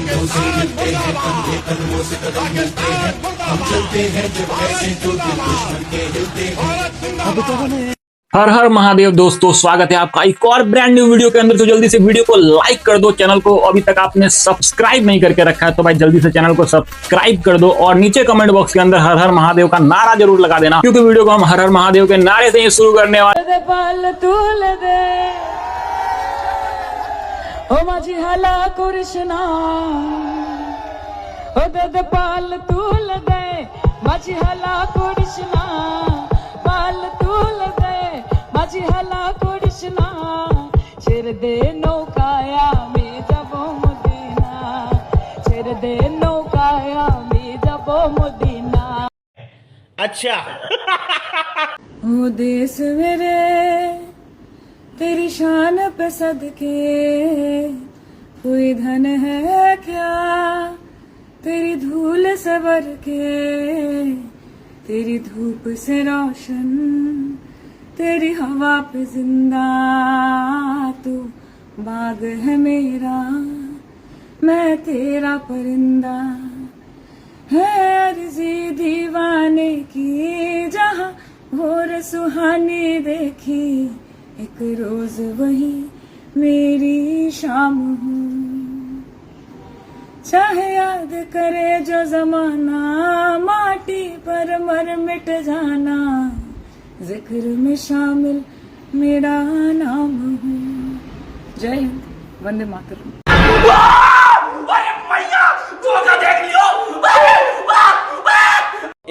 कंधों से हिलते हैं, कंधे कदमों से कदम मिलते हैं, हम चलते हैं जब ऐसे तो दिल दुश्मन के हिलते हैं। हर हर महादेव दोस्तों, स्वागत है आपका एक और ब्रांड न्यू वीडियो के अंदर। तो जल्दी से वीडियो को लाइक कर दो, चैनल को अभी तक आपने सब्सक्राइब नहीं करके रखा है तो भाई जल्दी से चैनल को सब्सक्राइब कर दो और नीचे कमेंट बॉक्स के अंदर हर हर महादेव का नारा जरूर लगा देना, क्योंकि वीडियो को हम हर हर महादेव के नारे से ही शुरू करने वाले। दे नौकाया में जबो मदीना, छिर दे नौकाया में जबो मदीना। अच्छा ओ देश मेरे तेरी शान पे सदके, कोई धन है क्या तेरी धूल से भर के, तेरी धूप से रोशन तेरी हवा पे जिंदा, तू बाग है मेरा मैं तेरा परिंदा, है अर्जी दीवाने की जहाँ भोर सुहानी देखी, एक रोज वही मेरी शाम हूँ। चाहे याद करे जो जमाना, माटी पर मर मिट जाना, जिक्र में शामिल मेरा नाम हूँ। जय हिंद, वंदे मातरम।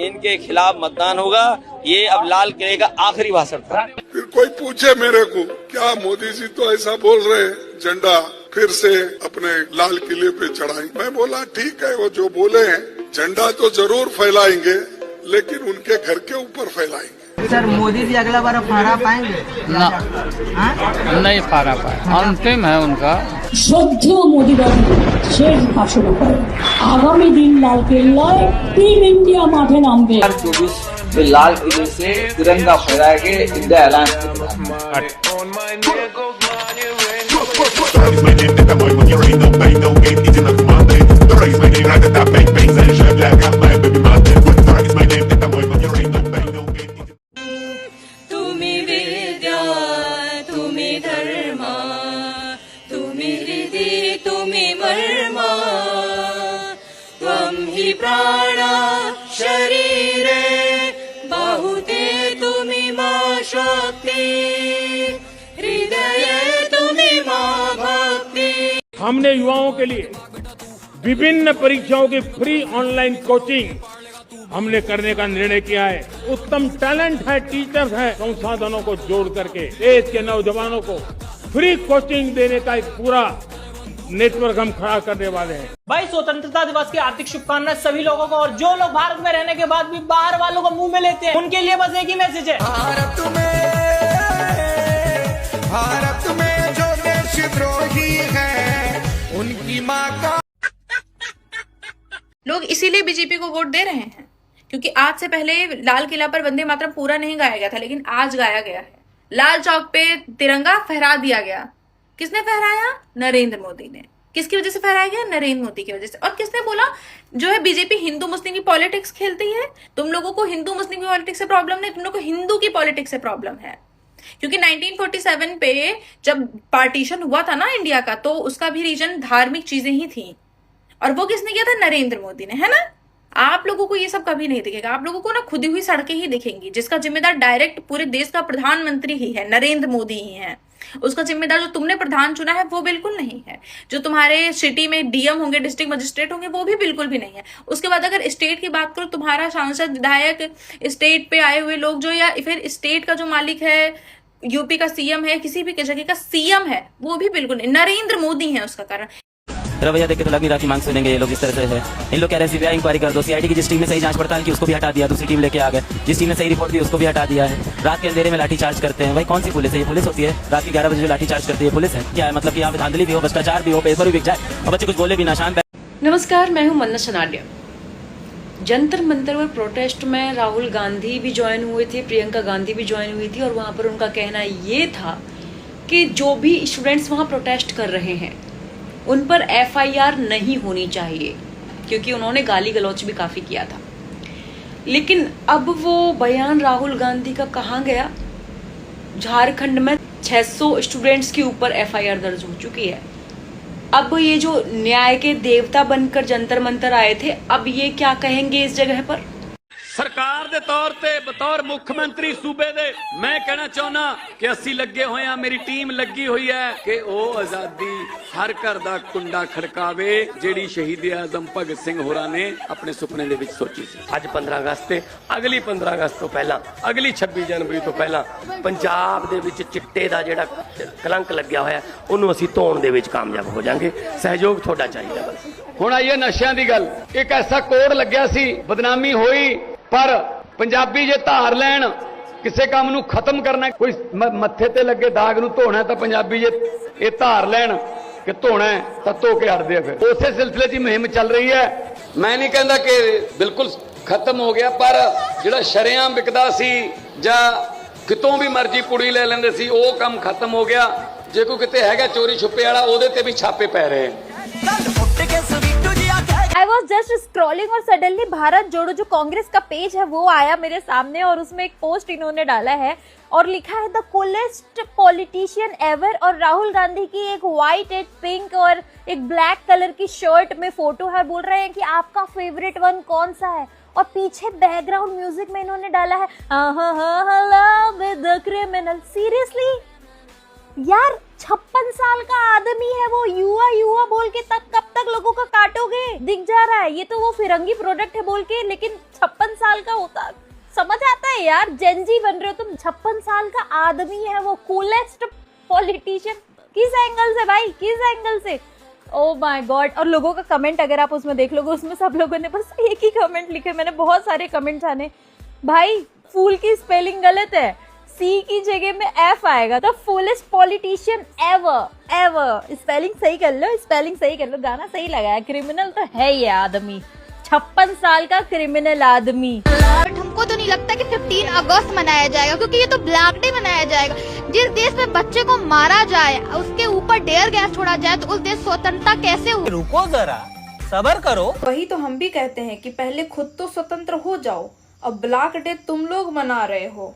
इनके खिलाफ मतदान होगा। ये अब लाल किले का आखिरी भाषण था। फिर कोई पूछे मेरे को, क्या मोदी जी तो ऐसा बोल रहे हैं झंडा फिर से अपने लाल किले पे चढ़ाएं। मैं बोला ठीक है, वो जो बोले हैं झंडा तो जरूर फैलाएंगे, लेकिन उनके घर के ऊपर फैलाएंगे। सर मोदी जी अगला बार फहरा पाएंगे ना? नहीं फहरा पाए, अंतिम है उनका। শ্রদ্ধেয় মোদিবাবু শেষ ভাষণ করেন, আগামী দিন লাল কেল্লায় টিम इंडिया माठे नामবে। 2024 लाल किले से तिरंगा फहराएंगे, इंडिया ऐलान प्राणा शरीरे बहुते तुमी मां शक्ति, हृदय तुमी मां भक्ति। हमने युवाओं के लिए विभिन्न परीक्षाओं की फ्री ऑनलाइन कोचिंग हमने करने का निर्णय किया है। उत्तम टैलेंट है, टीचर्स हैं, संसाधनों को जोड़ करके देश के नौजवानों को फ्री कोचिंग देने का एक पूरा नेटवर्क हम खड़ा करने वाले हैं। भाई स्वतंत्रता दिवस की हार्दिक शुभकामनाएं सभी लोगों को, और जो लोग भारत में रहने के बाद भी बाहर वालों को मुंह में लेते हैं उनके लिए बस एक ही मैसेज है, भारत में जो देशद्रोही है उनकी माँ का। लोग इसीलिए बीजेपी को वोट दे रहे हैं क्योंकि आज से पहले लाल किला पर वंदे मातरम पूरा नहीं गाया गया था, लेकिन आज गाया गया है। लाल चौक पे तिरंगा फहरा दिया गया। किसने फहराया? नरेंद्र मोदी ने। किसकी वजह से फहराया गया? नरेंद्र मोदी की वजह से। और किसने बोला जो है बीजेपी हिंदू मुस्लिम की पॉलिटिक्स खेलती है? तुम लोगों को हिंदू मुस्लिम की पॉलिटिक्स से प्रॉब्लम नहीं, तुम लोगों को हिंदू की पॉलिटिक्स से प्रॉब्लम है। क्योंकि 1947 पे जब पार्टीशन हुआ था ना इंडिया का, तो उसका भी रीजन धार्मिक चीजें ही थी, और वो किसने किया था? नरेंद्र मोदी ने, है ना। आप लोगों को ये सब कभी नहीं दिखेगा, आप लोगों को ना खुदी हुई सड़कें ही दिखेंगी, जिसका जिम्मेदार डायरेक्ट पूरे देश का प्रधानमंत्री ही है, नरेंद्र मोदी ही है। उसका जिम्मेदार जो तुमने प्रधान चुना है वो बिल्कुल नहीं है। जो तुम्हारे सिटी में डीएम होंगे, डिस्ट्रिक्ट मजिस्ट्रेट होंगे, वो भी बिल्कुल भी नहीं है। उसके बाद अगर स्टेट की बात करो, तुम्हारा सांसद, विधायक, स्टेट पे आए हुए लोग जो, या फिर स्टेट का जो मालिक है, यूपी का सीएम है, किसी भी जगह का सीएम है, वो भी बिल्कुल नहीं, नरेंद्र मोदी है उसका कारण। रवैया देख के तो लग नहीं रहा कि मांग सुनेंगे ये लोग इस तरह से है। इन लोग कह रहे हैं सीबीआई इंक्वायरी कर दो। सीआईडी की जिस टीम ने सही जांच पड़ताल की उसको भी हटा दिया, दूसरी टीम लेके आ गए। जिस टीम ने सही रिपोर्ट दी उसको भी हटा दिया है। रात के अंधेरे में लाठीचार्ज करते हैं। भाई कौन सी पुलिस है? ये पुलिस होती है? रात के 11 बजे जो लाठीचार्ज करती है पुलिस है क्या? है मतलब कि यहाँ पे धांधली भी हो, भ्रष्टाचार भी हो, पेपर भी बिक जाए और बच्चे कुछ बोले भी ना, शांत। नमस्कार, मैं हूँ मन्नत सनाडिया। जंतर मंतर पर प्रोटेस्ट में राहुल गांधी भी ज्वाइन हुए थे, प्रियंका गांधी भी ज्वाइन हुई थी, और वहाँ पर उनका कहना ये था कि जो भी स्टूडेंट्स वहाँ प्रोटेस्ट कर रहे हैं उन पर FIR नहीं होनी चाहिए, क्योंकि उन्होंने गाली गलौच भी काफी किया था। लेकिन अब वो बयान राहुल गांधी का कहाँ गया? झारखंड में 600 स्टूडेंट्स के ऊपर FIR दर्ज हो चुकी है। अब ये जो न्याय के देवता बनकर जंतर मंतर आए थे, अब ये क्या कहेंगे इस जगह पर? सरकार दे तौर ते बतौर मुख्यमंत्री सूबे दे मैं कहना चाहना कि अस्सी लगे हुए हैं, मेरी टीम लगी हुई है कि वो आजादी हर घर दा कुंडा खड़कावे जेड़ी शहीद आजम भगत सिंह होरा ने अपने सुपने दे विच सोची सी। ਅੱਜ 15 ਅਗਸਤ ਤੇ ਅਗਲੀ 15 ਅਗਸਤ ਤੋਂ ਪਹਿਲਾਂ ਅਗਲੀ 26 ਜਨਵਰੀ ਤੋਂ ਪਹਿਲਾਂ ਪੰਜਾਬ ਦੇ ਵਿੱਚ ਚਿੱਟੇ ਦਾ ਜਿਹੜਾ ਕਲੰਕ ਲੱਗਿਆ ਹੋਇਆ ਉਹਨੂੰ ਅਸੀਂ ਧੋਣ ਦੇ ਵਿੱਚ ਕਾਮਯਾਬ ਹੋ ਜਾਾਂਗੇ। ਸਹਿਯੋਗ ਤੁਹਾਡਾ ਚਾਹੀਦਾ ਬਸ। ਹੁਣ ਆਈਏ ਨਸ਼ਿਆਂ ਦੀ ਗੱਲ। ਇੱਕ ਐਸਾ ਕੋਡ ਲੱਗਿਆ ਸੀ, ਬਦਨਾਮੀ ਹੋਈ, ਪਰ ਪੰਜਾਬੀ ਜੇ ਧਾਰ ਲੈਣ ਕਿਸੇ ਕੰਮ ਨੂੰ ਖਤਮ ਕਰਨਾ, ਕੋਈ ਮੱਥੇ ਤੇ ਲੱਗੇ ਦਾਗ ਨੂੰ ਧੋਣਾ ਤਾਂ ਪੰਜਾਬੀ ਜੇ ਇਹ ਧਾਰ ਲੈਣ ਕਿ ਧੋਣਾ ਤਾਂ ਧੋ ਕੇ ਹਟਦੇ ਆ। ਫਿਰ ਉਸੇ ਸਿਲਸਿਲੇ 'ਚ ਮੁਹਿੰਮ ਚੱਲ ਰਹੀ ਹੈ। ਮੈਂ ਨਹੀਂ ਕਹਿੰਦਾ ਕਿ ਬਿਲਕੁਲ ਖਤਮ ਹੋ ਗਿਆ, ਪਰ ਜਿਹੜਾ ਸ਼ਰੇਆਮ ਵਿਕਦਾ ਸੀ ਜਾਂ ਕਿਤੋਂ ਵੀ ਮਰਜ਼ੀ ਪੁੜੀ ਲੈ ਲੈਂਦੇ ਸੀ, ਉਹ ਕੰਮ ਖਤਮ ਹੋ ਗਿਆ। ਜੇ ਕੋਈ ਕਿਤੇ ਹੈਗਾ ਚੋਰੀ ਛੁਪੇ ਵਾਲਾ, ਉਹਦੇ ਤੇ ਵੀ ਛਾਪੇ ਪੈ ਰਹੇ हैं। I was just scrolling और सडनली भारत जोड़ो जो कांग्रेस का पेज है वो आया मेरे सामने और उसमें एक पोस्ट इन्होंने डाला है और लिखा है द कूलेस्ट पॉलिटिशियन एवर और राहुल गांधी की एक व्हाइट एंड पिंक और एक ब्लैक कलर की शर्ट में फोटो है। बोल रहे हैं कि आपका फेवरेट वन कौन सा है और पीछे बैकग्राउंड म्यूजिक में इन्होंने डाला है love with the criminal. Seriously यार, 56 साल का आदमी है वो, युवा युवा बोल के तब कब तक लोगों का काटोगे? दिख जा रहा है ये तो वो फिरंगी प्रोडक्ट है बोल के, लेकिन 56 साल का होता समझ आता है यार। जेनजी बन रहे हो तुम, 56 साल का आदमी है वो, कूलेस्ट पॉलिटिशियन। किस एंगल से भाई, किस एंगल से? Oh my God. और लोगों का कमेंट अगर आप उसमें देख लोगे, उसमें सब लोगों ने बस एक ही कमेंट लिखे। मैंने बहुत सारे कमेंट जाने, भाई फूल की स्पेलिंग गलत है, सी की जगह में F आएगा। The fullest politician ever ever. Spelling सही कर लो, स्पेलिंग सही कर लो। गाना सही लगाया। क्रिमिनल तो है ये आदमी, 56 साल का क्रिमिनल आदमी। बट हमको तो नहीं लगता कि 15 अगस्त मनाया जाएगा, क्योंकि ये तो ब्लैक डे मनाया जाएगा। जिस देश में बच्चे को मारा जाए, उसके ऊपर डेयर गैस छोड़ा जाए, तो उस देश स्वतंत्रता कैसे हुई? रुको जरा, सब्र करो। वही तो हम भी कहते हैं कि पहले खुद तो स्वतंत्र हो जाओ। अब ब्लैक डे तुम लोग मना रहे हो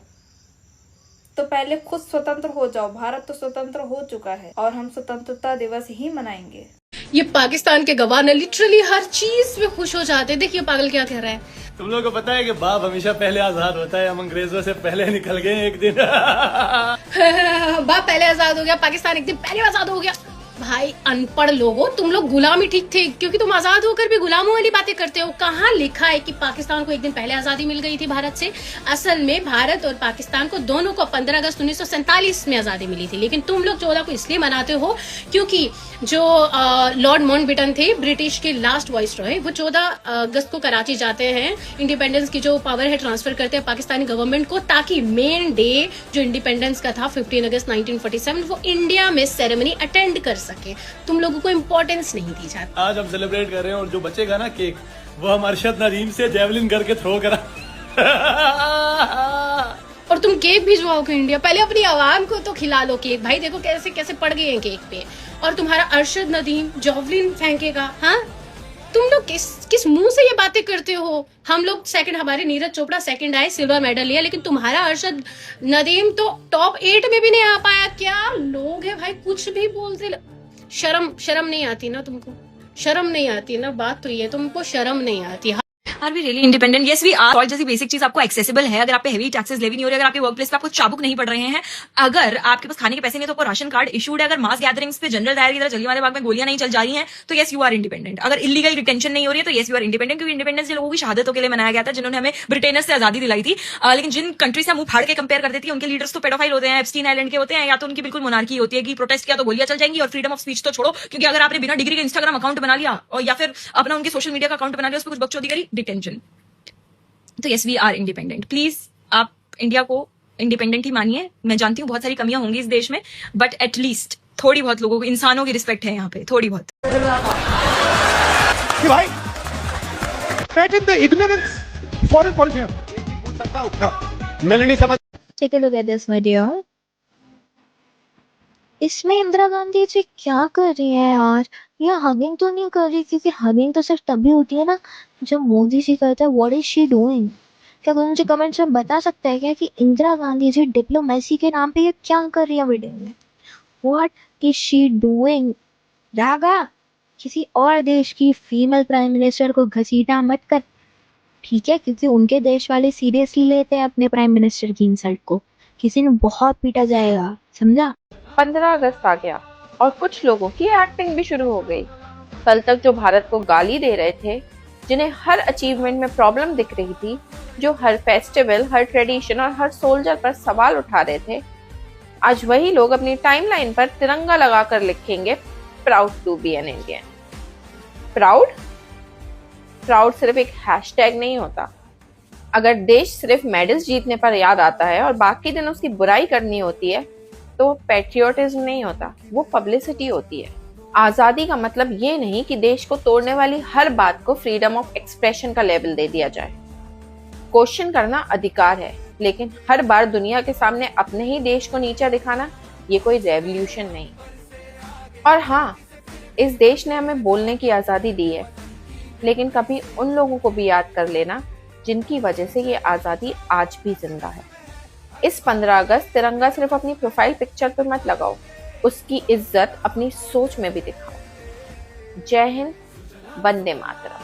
तो पहले खुद स्वतंत्र हो जाओ। भारत तो स्वतंत्र हो चुका है और हम स्वतंत्रता दिवस ही मनाएंगे। ये पाकिस्तान के गवर्नर लिटरली हर चीज में खुश हो जाते हैं। देखिए पागल क्या कह रहा है। तुम लोगों को पता है कि बाप हमेशा पहले आजाद होता है, हम अंग्रेजों से पहले निकल गए एक दिन। बाप पहले आजाद हो गया, पाकिस्तान एक दिन पहले आजाद हो गया। भाई अनपढ़ लोगों, तुम लोग गुलामी ठीक थे, क्योंकि तुम आजाद होकर भी गुलामों वाली बातें करते हो। कहाँ लिखा है कि पाकिस्तान को एक दिन पहले आजादी मिल गई थी भारत से? असल में भारत और पाकिस्तान को दोनों को 15 अगस्त 1947 में आजादी मिली थी। लेकिन तुम लोग 14 को इसलिए मनाते हो क्योंकि जो लॉर्ड माउंटबेटन थे, ब्रिटिश के लास्ट वाइसरॉय, वो 14 अगस्त को कराची जाते हैं, इंडिपेंडेंस की जो पावर है ट्रांसफर करते हैं पाकिस्तानी गवर्नमेंट को, ताकि मेन डे जो इंडिपेंडेंस का था 15 अगस्त 1947 वो इंडिया में सेरेमनी अटेंड कर सके। तुम लोगों को इम्पोर्टेंस नहीं दी जाती। आज हम सेलिब्रेट कर रहे हैं और जो बचेगा ना केक, वो हम अरशद नदीम से जेवलिन करके थ्रो करा। और तुम केक भिजवाओगे इंडिया? पहले अपनी आवाम को तो खिला लो केक। भाई देखो कैसे कैसे पड़ गए हैं केक पे। और तुम्हारा अरशद नदीम जेवलिन फेंकेगा? हाँ, तुम लोग किस मुंह से ये बातें करते हो? हम लोग सेकंड, हमारे नीरज चोपड़ा सेकंड आए, सिल्वर मेडल लिया, लेकिन तुम्हारा अरशद नदीम तो टॉप 8 में भी नहीं आ पाया। क्या लोग है भाई, कुछ भी बोलते। शर्म नहीं आती ना तुमको? शर्म नहीं आती ना? बात तो ये, तुमको शर्म नहीं आती। Are we really independent? Yes we are. और जैसी बेसिक चीज आपको एक्सेसिबल है, अगर आप पे हेवी टैक्सेस लेवी नहीं हो रही, अगर आपके वर्क प्लेस पे आपको चाबुक नहीं पड़ रहे हैं, अगर आपके पास खाने के पैसे नहीं तो आपको राशन कार्ड इशूड है, अगर मास गैदरिंग्स पे जनरल डायर की तरह जलियांवाला बाग में गोलियां नहीं चल जा रही हैं, तो यस यू आर इंडिपेंडेंट। अगर इलीगल डिटेंशन नहीं हो रही है तो यस यू आर इंडिपेंडेंट, क्योंकि इंडिपेंडेंस लोगों की शहादतों के लिए मनाया गया था, जिन्होंने हमें ब्रिटेनर्स से आजादी दिलाई थी। लेकिन जिन कंट्री से हम मुंह फाड़ के कंपेयर करते थे, उनके लीडर्स तो पेडोफाइल होते हैं, एप्स्टीन आइलैंड के होते हैं, या तो उनकी बिल्कुल मोनार्की होती है कि प्रोटेस्ट किया तो गोलियां चल जाएंगी। और फ्रीडम ऑफ स्पीच तो छोड़ो, क्योंकि अगर आपने बिना डिग्री के इंस्टाग्राम अकाउंट बना लिया और या फिर अपना उनके सोशल मीडिया का अकाउंट बना लिया, उस पर कुछ बकचोदी करी, डिटेंशन। तो yes we are independent. Please आप इंडिया को इंडिपेंडेंट ही मानिए। मैं जानती हूँ बहुत सारी कमियां होंगी इस देश में, बट एटलीस्ट थोड़ी बहुत लोगों को, इंसानों की रिस्पेक्ट है यहाँ पे, थोड़ी बहुत। भाई in the ignorance foreign policy मैंने नहीं समझ। Take a look at this video. इसमें इंदिरा गांधी जी क्या कर रही है यार? ये हगिंग तो नहीं कर रही, क्योंकि हगिंग तो सिर्फ तभी होती है ना जब मोदी जी करते हैं। What is she doing? क्या कोई मुझे कमेंट्स में बता सकता है क्या कि इंदिरा गांधी जी डिप्लोमेसी के नाम पे ये क्या कर रही है वीडियो में? What is she doing? Raga, किसी और देश की फीमेल प्राइम मिनिस्टर को घसीटा मत कर, ठीक है? क्योंकि उनके देश वाले सीरियसली लेते हैं अपने प्राइम मिनिस्टर की इंसल्ट को। किसी ने बहुत पीटा जाएगा, समझा? 15 अगस्त आ गया और कुछ लोगों की एक्टिंग भी शुरू हो गई। कल तक जो भारत को गाली दे रहे थे, जिन्हें हर अचीवमेंट में प्रॉब्लम दिख रही थी, जो हर फेस्टिवल, हर ट्रेडिशन और हर सोल्जर पर सवाल उठा रहे थे, आज वही लोग अपनी टाइमलाइन पर तिरंगा लगाकर लिखेंगे proud to be an Indian. Proud सिर्फ एक हैशटैग नहीं होता। अगर देश सिर्फ मेडल्स जीतने पर याद आता है और बाकी दिन उसकी बुराई करनी होती है, तो वो पैट्रियोटिज्म नहीं होता, वो पब्लिसिटी होती है। आजादी का मतलब ये नहीं कि देश को तोड़ने वाली हर बात को फ्रीडम ऑफ एक्सप्रेशन का लेबल दे दिया जाए। क्वेश्चन करना अधिकार है, लेकिन हर बार दुनिया के सामने अपने ही देश को नीचा दिखाना ये कोई रेवोल्यूशन नहीं। और हाँ, इस देश ने हमें बोलने की आजादी दी है, लेकिन कभी उन लोगों को भी याद कर लेना जिनकी वजह से ये आजादी आज भी जिंदा है। इस 15 अगस्त तिरंगा सिर्फ अपनी प्रोफाइल पिक्चर पर मत लगाओ, उसकी इज्जत अपनी सोच में भी दिखाओ। जय हिंद, वंदे मातरम।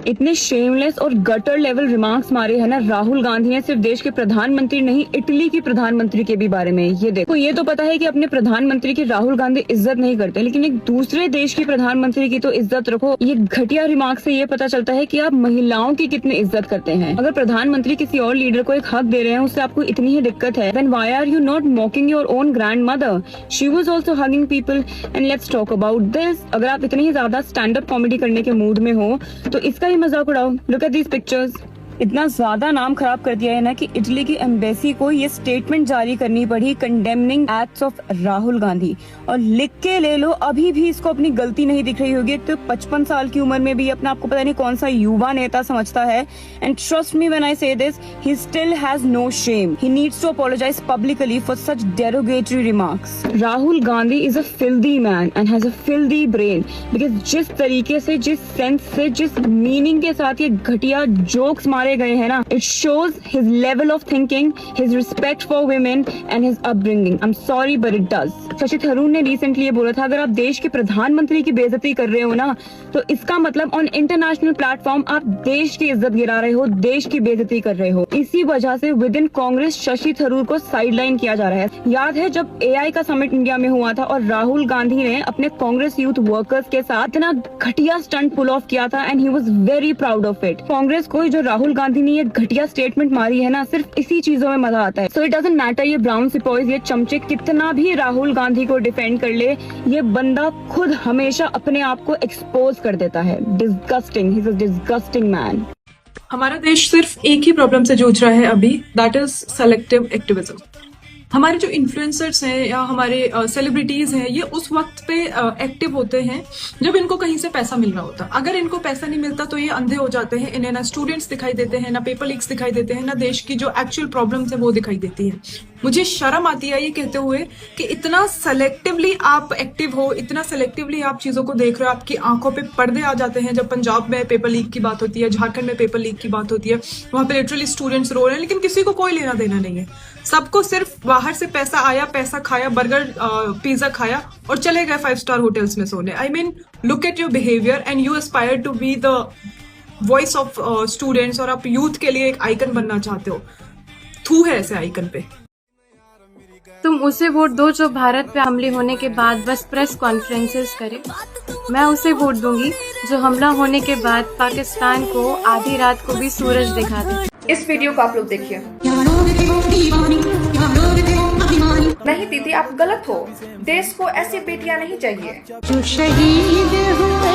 इतने शेमलेस और गटर लेवल रिमार्क्स मारे हैं ना राहुल गांधी ने, सिर्फ देश के प्रधानमंत्री नहीं, इटली की प्रधानमंत्री के भी बारे में। ये देखो, ये तो पता है कि अपने प्रधानमंत्री की राहुल गांधी इज्जत नहीं करते, लेकिन एक दूसरे देश की प्रधानमंत्री की तो इज्जत रखो। ये घटिया रिमार्क से ये पता चलता है कि आप महिलाओं की कितनी इज्जत करते हैं। अगर प्रधानमंत्री किसी और लीडर को एक हक दे रहे हैं, उससे आपको इतनी ही दिक्कत है, then why are you not mocking your own grandmother? She was also hugging people and let's talk about this। अगर आप इतनी ही ज्यादा स्टैंड अप कॉमेडी करने के मूड में हो तो इसका ही मजाक उड़ाओ। Look at these pictures. इतना ज्यादा नाम खराब कर दिया है ना कि इटली की एम्बेसी को ये स्टेटमेंट जारी करनी पड़ी condemning acts of Rahul Gandhi. और लिख के ले लो, अभी भी इसको अपनी गलती नहीं दिख रही होगी। तो 55 साल की उम्र में भी अपना आपको पता नहीं कौन सा युवा नेता समझता है। And trust me when I say this, he still has no shame. He needs to apologise publicly for such derogatory remarks. Rahul Gandhi is a filthy man and has a filthy brain, because जिस तरीके से, जिस sense से, जिस meaning के साथ ये घटिया जोक्स मारे गए हैं ना, it shows his level of thinking, his respect for women and his upbringing. I am sorry but it does. Shashi Tharoor ने रिसेंटली ये बोला था, अगर आप देश के प्रधानमंत्री की बेइज्जती कर रहे हो ना, तो इसका मतलब ऑन इंटरनेशनल प्लेटफॉर्म आप देश की इज्जत गिरा रहे हो, देश की बेइज्जती कर रहे हो। इसी वजह से विद इन कांग्रेस शशि थरूर को साइडलाइन किया जा रहा है। याद है जब AI का समिट इंडिया में हुआ था और राहुल गांधी ने अपने कांग्रेस यूथ वर्कर्स के साथ इतना घटिया स्टंट पुल ऑफ किया था, and he was very proud of it. Congress को जो राहुल गांधी ने ये घटिया स्टेटमेंट मारी है ना, सिर्फ इसी चीजों में मजा आता है। सो इट डजंट मैटर ये ब्राउन सिपॉइज, ये चमचे कितना भी राहुल गांधी को डिफेंड कर ले, ये बंदा खुद हमेशा अपने आप को एक्सपोज कर देता है। Disgusting, he is a disgusting man. हमारा देश सिर्फ एक ही प्रॉब्लम से जूझ रहा है अभी, दैट इज सेलेक्टिव एक्टिविज्म। हमारे जो इन्फ्लुएंसर्स हैं या हमारे सेलिब्रिटीज हैं, ये उस वक्त पे एक्टिव होते हैं जब इनको कहीं से पैसा मिल रहा होता। अगर इनको पैसा नहीं मिलता तो ये अंधे हो जाते हैं। इन्हें ना स्टूडेंट्स दिखाई देते हैं, ना पेपर लीक्स दिखाई देते हैं, ना देश की जो एक्चुअल प्रॉब्लम्स है वो दिखाई देती है। मुझे शर्म आती है ये कहते हुए कि इतना सेलेक्टिवली आप एक्टिव हो, इतना सेलेक्टिवली आप चीजों को देख रहे हो, आपकी आंखों पे पर्दे आ जाते हैं। जब पंजाब में पेपर लीक की बात होती है, झारखंड में पेपर लीक की बात होती है, वहां पे लिटरली स्टूडेंट्स रो रहे हैं, लेकिन किसी को कोई लेना देना नहीं है। सबको सिर्फ बाहर से पैसा आया, पैसा खाया, बर्गर पिज्जा खाया और चले गए 5 स्टार होटल्स में सोने। I mean, look at your behaviour and you aspire to be the voice of students, और आप यूथ के लिए एक आइकन बनना चाहते हो। थू है ऐसे आइकन पे। तुम उसे वोट दो जो भारत पे हमले होने के बाद बस प्रेस कॉन्फ्रेंसेस करे। मैं उसे वोट दूंगी जो हमला होने के बाद पाकिस्तान को आधी रात को भी सूरज दिखा दे। इस वीडियो को आप लोग देखिए। नहीं दीदी, आप गलत हो। देश को ऐसी बेटियां नहीं चाहिए जो शहीद हुए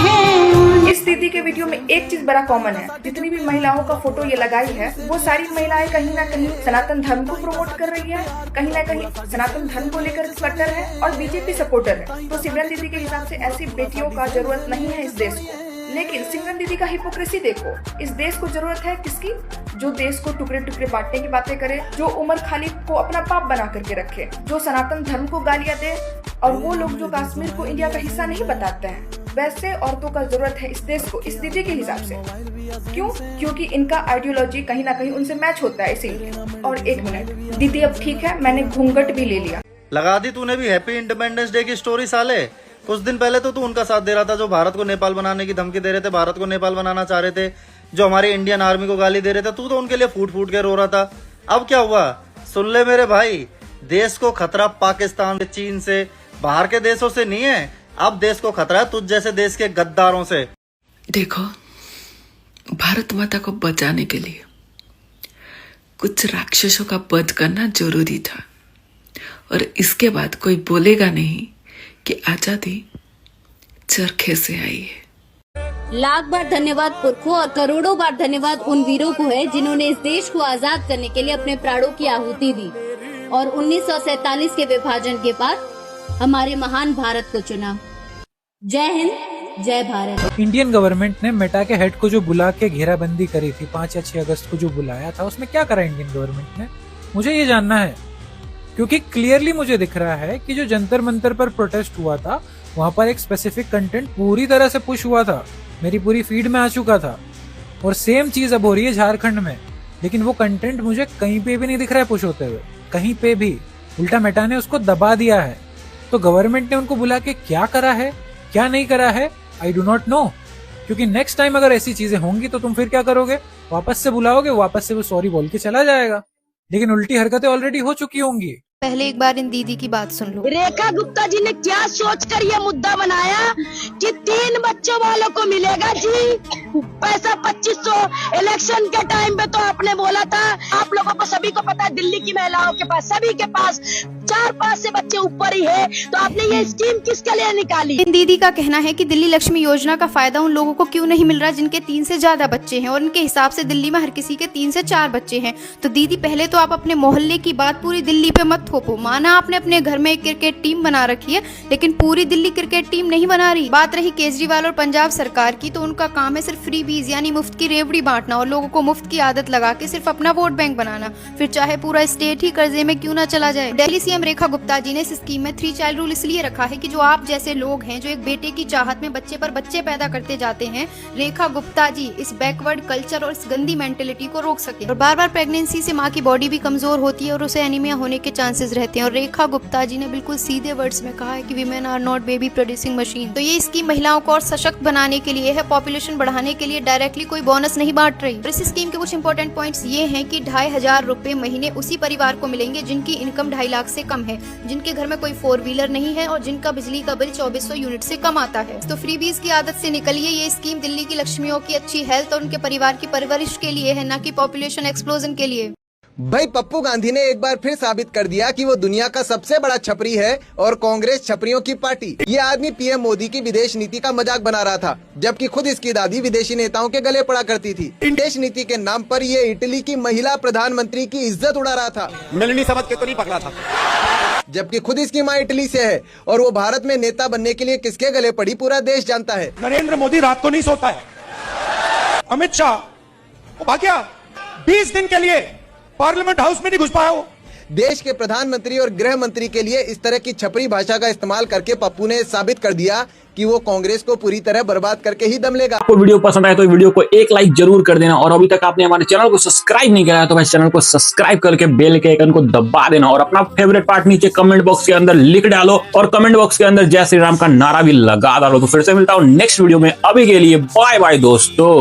हैं। इस दीदी के वीडियो में एक चीज बड़ा कॉमन है, जितनी भी महिलाओं का फोटो ये लगाई है, वो सारी महिलाएं कहीं ना कहीं सनातन धर्म को प्रमोट कर रही है, कहीं ना कहीं सनातन धर्म को लेकर कट्टर है और बीजेपी सपोर्टर है। तो सिमरन दीदी के हिसाब से ऐसी बेटियों का जरूरत नहीं है इस देश को। लेकिन सिमरन दीदी का हिपोक्रेसी देखो। इस देश को जरूरत है किसकी? जो देश को टुकड़े टुकड़े बांटने की बातें करे, जो उमर खालिद को अपना पाप बना करके रखे, जो सनातन धर्म को गालियां दे, और वो लोग जो कश्मीर को इंडिया का हिस्सा नहीं बताते हैं। वैसे औरतों का जरूरत है इस देश को, इस दीदी के हिसाब से। क्यों? क्योंकि इनका आइडियोलॉजी कहीं ना कहीं उनसे मैच होता है, इसीलिए। और एक मिनट दीदी, अब ठीक है, मैंने घूंघट भी ले लिया। लगा दी तूने भी हैप्पी इंडिपेंडेंस डे की स्टोरी साले। कुछ दिन पहले तो तू उनका साथ दे रहा था जो भारत को नेपाल बनाने की धमकी दे रहे थे, भारत को नेपाल बनाना चाह रहे थे, जो हमारी इंडियन आर्मी को गाली दे रहे थे। तू तो उनके लिए फूट फूट के रो रहा था। अब क्या हुआ? सुन ले मेरे भाई, देश को खतरा पाकिस्तान से, चीन से, बाहर के देशों से नहीं है। अब देश को खतरा है तुझ जैसे देश के गद्दारों से। देखो, भारत माता को बचाने के लिए कुछ राक्षसों का वध करना जरूरी था, और इसके बाद कोई बोलेगा नहीं कि आजादी चरखे से आई है। लाख बार धन्यवाद पुरखों और करोड़ों बार धन्यवाद उन वीरों को है जिन्होंने इस देश को आजाद करने के लिए अपने प्राणों की आहुति दी और 1947 के विभाजन के बाद हमारे महान भारत को चुना। जय हिंद, जय भारत। इंडियन गवर्नमेंट ने मेटा के हेड को जो बुला के घेराबंदी करी थी 5 या 6 अगस्त को जो बुलाया था, उसमें क्या करा इंडियन गवर्नमेंट ने? मुझे ये जानना है, क्योंकि क्लियरली मुझे दिख रहा है कि जो जंतर मंतर पर प्रोटेस्ट हुआ था वहां पर एक स्पेसिफिक कंटेंट पूरी तरह से पुश हुआ था, मेरी पूरी फीड में आ चुका था। और सेम चीज अब हो रही है झारखंड में, लेकिन वो कंटेंट मुझे कहीं पे भी नहीं दिख रहा है पुश होते हुए, कहीं पे भी। उल्टा मेटा ने उसको दबा दिया है। तो गवर्नमेंट ने उनको बुला के क्या करा है, क्या नहीं करा है, आई डू नॉट नो। क्योंकि नेक्स्ट टाइम अगर ऐसी चीजें होंगी तो तुम फिर क्या करोगे? वापस से बुलाओगे, वापस से वो सॉरी बोल के चला जाएगा। लेकिन उल्टी हरकतें ऑलरेडी हो चुकी होंगी। पहले एक बार इन दीदी की बात सुन लो। रेखा गुप्ता जी ने क्या सोचकर ये मुद्दा बनाया कि 3 बच्चों वालों को मिलेगा जी पैसा 2500। इलेक्शन के टाइम पे तो आपने बोला था, आप लोगों को सभी को पता है, दिल्ली की महिलाओं के पास, सभी के पास 4-5 से बच्चे ऊपर ही है, तो आपने ये स्कीम किसके लिए निकाली? इन दीदी का कहना है कि दिल्ली लक्ष्मी योजना का फायदा उन लोगों को क्यों नहीं मिल रहा जिनके 3 से ज्यादा बच्चे हैं, और उनके हिसाब से दिल्ली में हर किसी के 3 से 4 बच्चे हैं। तो दीदी, पहले तो आप अपने मोहल्ले की बात पूरी दिल्ली पे मत थोपो। माना आपने अपने घर में एक क्रिकेट टीम बना रखी है, लेकिन पूरी दिल्ली क्रिकेट टीम नहीं बना रही। बात रही केजरीवाल और पंजाब सरकार की, तो उनका काम है सिर्फ फ्री बीज यानी मुफ्त की रेवड़ी बांटना और लोगों को मुफ्त की आदत लगा के सिर्फ अपना वोट बैंक बनाना, फिर चाहे पूरा स्टेट ही कर्जे में क्यों ना चला जाए। दिल्ली सीएम रेखा गुप्ता जी ने इस स्कीम में 3 चाइल्ड रूल इसलिए रखा है कि जो आप जैसे लोग हैं जो एक बेटे की चाहत में बच्चे पर बच्चे पैदा करते जाते हैं, रेखा गुप्ता जी इस बैकवर्ड कल्चर और इस गंदी मेंटेलिटी को रोक सके। और बार बार प्रेगनेंसी से माँ की बॉडी भी कमजोर होती है और उसे एनीमिया होने के चांसेस रहते हैं। और रेखा गुप्ता जी ने बिल्कुल सीधे वर्ड्स में कहा है कि women are not baby producing machine. तो ये स्कीम महिलाओं को और सशक्त बनाने के लिए है, पॉपुलेशन बढ़ाने के लिए डायरेक्टली कोई बोनस नहीं बांट रही। इस स्कीम के कुछ इंपॉर्टेंट पॉइंट्स ये हैं कि 2500 रुपए महीने उसी परिवार को मिलेंगे जिनकी इनकम 2.5 लाख से कम है, जिनके घर में कोई 4 व्हीलर नहीं है और जिनका बिजली का बिल 2400 यूनिट से कम आता है। तो फ्रीबीज की आदत से निकलिए। ये स्कीम दिल्ली की लक्ष्मियों की अच्छी हेल्थ और उनके परिवार की परवरिश के लिए है, न कि पॉपुलेशन एक्सप्लोजन के लिए। भाई पप्पू गांधी ने एक बार फिर साबित कर दिया कि वो दुनिया का सबसे बड़ा छपरी है और कांग्रेस छपरियों की पार्टी। ये आदमी पीएम मोदी की विदेश नीति का मजाक बना रहा था, जबकि खुद इसकी दादी विदेशी नेताओं के गले पड़ा करती थी। विदेश नीति के नाम पर ये इटली की महिला प्रधानमंत्री की इज्जत उड़ा रहा था। मिलनी समझ के तो नहीं पकड़ा था, जबकि खुद इसकी माँ इटली से है और वो भारत में नेता बनने के लिए किसके गले पड़ी पूरा देश जानता है। नरेंद्र मोदी रात को नहीं सोता है। अमित शाह वो भाग्या 20 दिन के लिए पार्लियामेंट हाउस में नहीं घुस पाया। वो देश के प्रधानमंत्री और गृह मंत्री के लिए इस तरह की छपरी भाषा का इस्तेमाल करके पप्पू ने साबित कर दिया कि वो कांग्रेस को पूरी तरह बर्बाद करके ही दम लेगा। आपको वीडियो पसंद आए तो वीडियो को एक लाइक जरूर कर देना, और अभी तक आपने हमारे चैनल को सब्सक्राइब नहीं किया तो भाई चैनल को सब्सक्राइब करके बेल के आइकन को दबा देना, और अपना फेवरेट पार्ट नीचे कमेंट बॉक्स के अंदर लिख डालो, और कमेंट बॉक्स के अंदर जय श्री राम का नारा भी लगा डालो। तो फिर से मिलता हूँ नेक्स्ट वीडियो में, अभी के लिए बाय बाय दोस्तों।